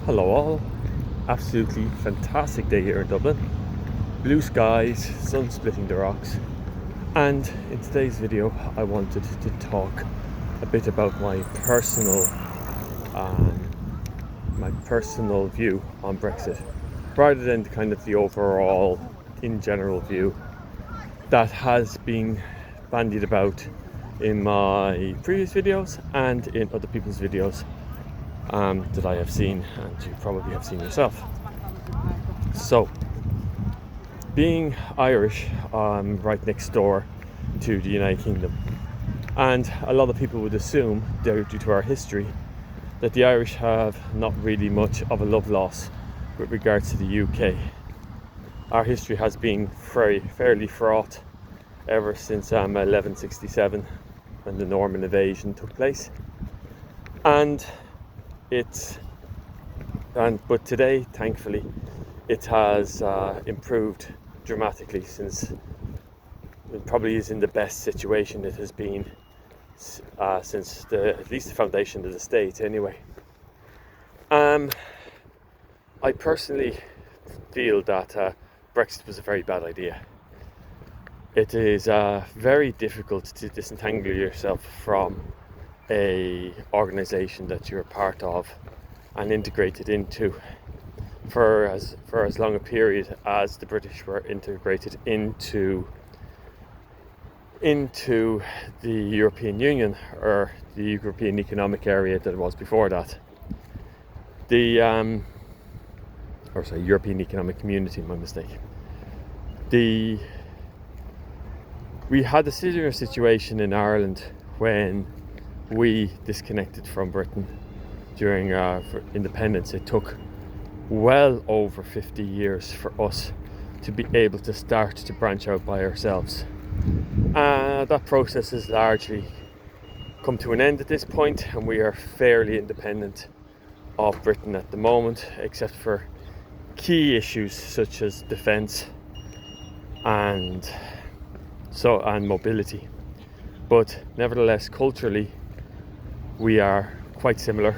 Hello all, absolutely fantastic day here in Dublin. Blue skies, sun splitting the rocks, and in today's video I wanted to talk a bit about um, my personal view on Brexit, rather than kind of the overall, in general view that has been bandied about in my previous videos and in other people's videos that I have seen and you probably have seen yourself. So, being Irish, right next door to the United Kingdom, and a lot of people would assume, due to our history, that the Irish have not really much of a love loss with regards to the UK. Our history has been fairly fraught ever since 1167, when the Norman invasion took place, but today, thankfully, it has improved dramatically, since it probably is in the best situation it has been since at least the foundation of the state anyway. I personally feel that Brexit was a very bad idea. It is very difficult to disentangle yourself from a organisation that you're a part of and integrated into for as long a period as the British were integrated into the European Union, or the European Economic Area that it was before that. European Economic Community, my mistake. We had a similar situation in Ireland when we disconnected from Britain during for independence. It took well over 50 years for us to be able to start to branch out by ourselves. That process has largely come to an end at this point, and we are fairly independent of Britain at the moment, except for key issues such as defence and mobility. But nevertheless, culturally, we are quite similar,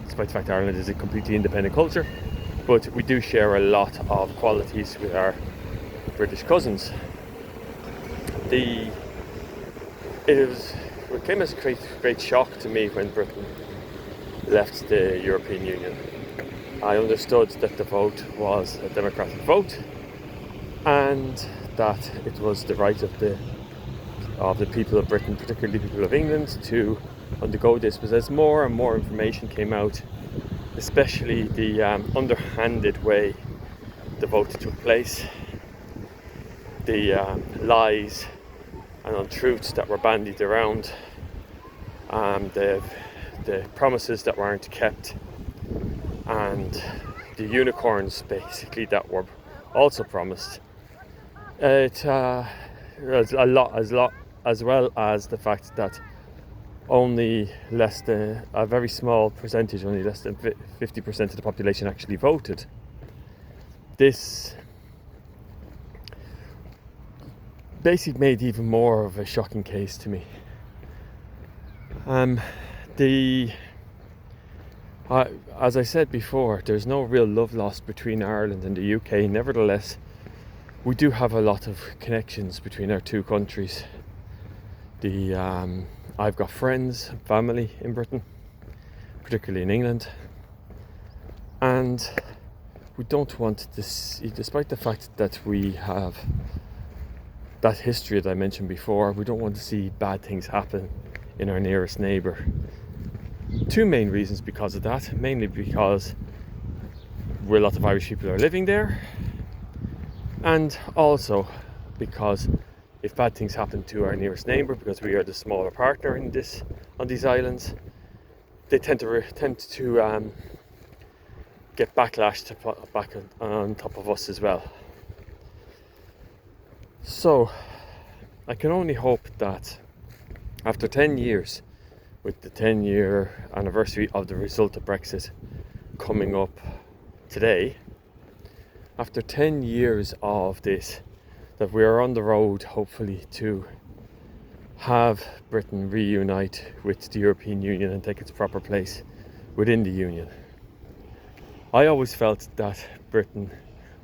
despite the fact Ireland is a completely independent culture. But we do share a lot of qualities with our British cousins. It came as a great shock to me when Britain left the European Union. I understood that the vote was a democratic vote, and that it was the right of the people of Britain, particularly the people of England, to undergo this. But as more and more information came out, especially the underhanded way the vote took place, the lies and untruths that were bandied around, the promises that weren't kept, and the unicorns basically that were also promised. It as well as the fact that only less than a very small percentage, only less than 50% of the population actually voted. This basically made even more of a shocking case to me. As I said before, there's no real love lost between Ireland and the UK. Nevertheless, we do have a lot of connections between our two countries. I've got friends and family in Britain, particularly in England, and we don't want to see, despite the fact that we have that history that I mentioned before, we don't want to see bad things happen in our nearest neighbour. Two main reasons because of that. Mainly because a lot of Irish people are living there, and also because if bad things happen to our nearest neighbour, because we are the smaller partner on these islands, they tend to get backlash back on top of us as well. So I can only hope that after 10 years, with the 10-year anniversary of the result of Brexit coming up today, after 10 years of this, that we are on the road, hopefully, to have Britain reunite with the European Union and take its proper place within the Union. I always felt that Britain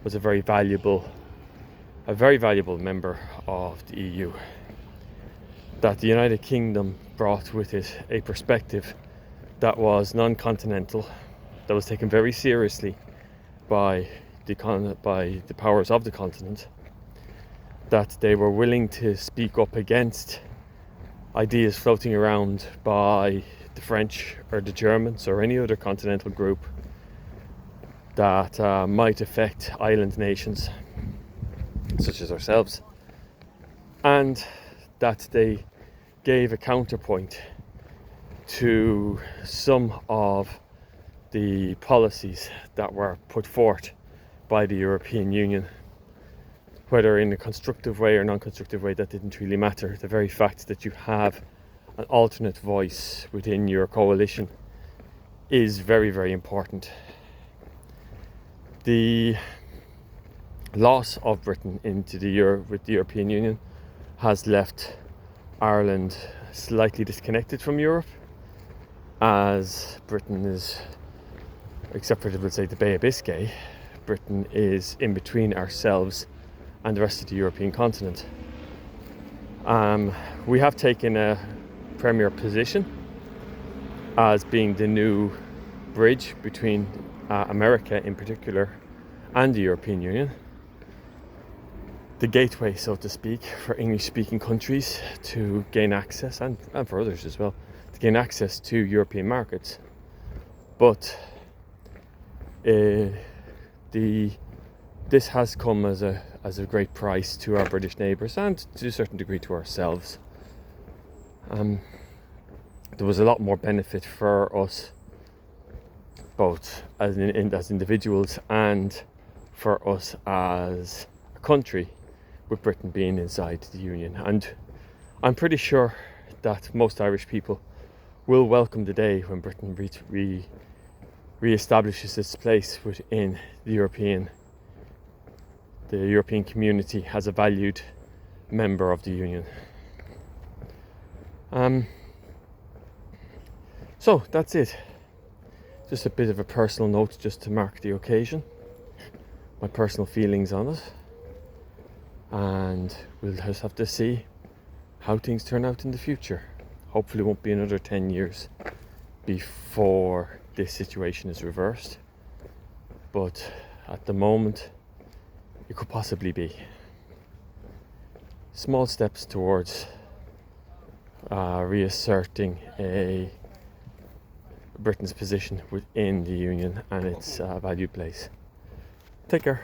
was a very valuable member of the EU. That the United Kingdom brought with it a perspective that was non-continental, that was taken very seriously by the powers of the continent, that they were willing to speak up against ideas floating around by the French or the Germans or any other continental group that might affect island nations such as ourselves, and that they gave a counterpoint to some of the policies that were put forth by the European Union, whether in a constructive way or non-constructive way, that didn't really matter. The very fact that you have an alternate voice within your coalition is very, very important. The loss of Britain into with the European Union has left Ireland slightly disconnected from Europe, as Britain is, except for, let's say, the Bay of Biscay, Britain is in between ourselves and the rest of the European continent. We have taken a premier position as being the new bridge between America in particular and the European Union, the gateway, so to speak, for English-speaking countries to gain access, and for others as well, to gain access to European markets. But this has come as a great price to our British neighbours, and to a certain degree to ourselves. There was a lot more benefit for us, both as individuals and for us as a country, with Britain being inside the Union. And I'm pretty sure that most Irish people will welcome the day when Britain re-establishes its place within the European community as a valued member of the Union. So that's it. Just a bit of a personal note, just to mark the occasion, my personal feelings on it, and we'll just have to see how things turn out in the future. Hopefully it won't be another 10 years before this situation is reversed, but at the moment it could possibly be. Small steps towards reasserting Britain's position within the Union and its valued place. Take care.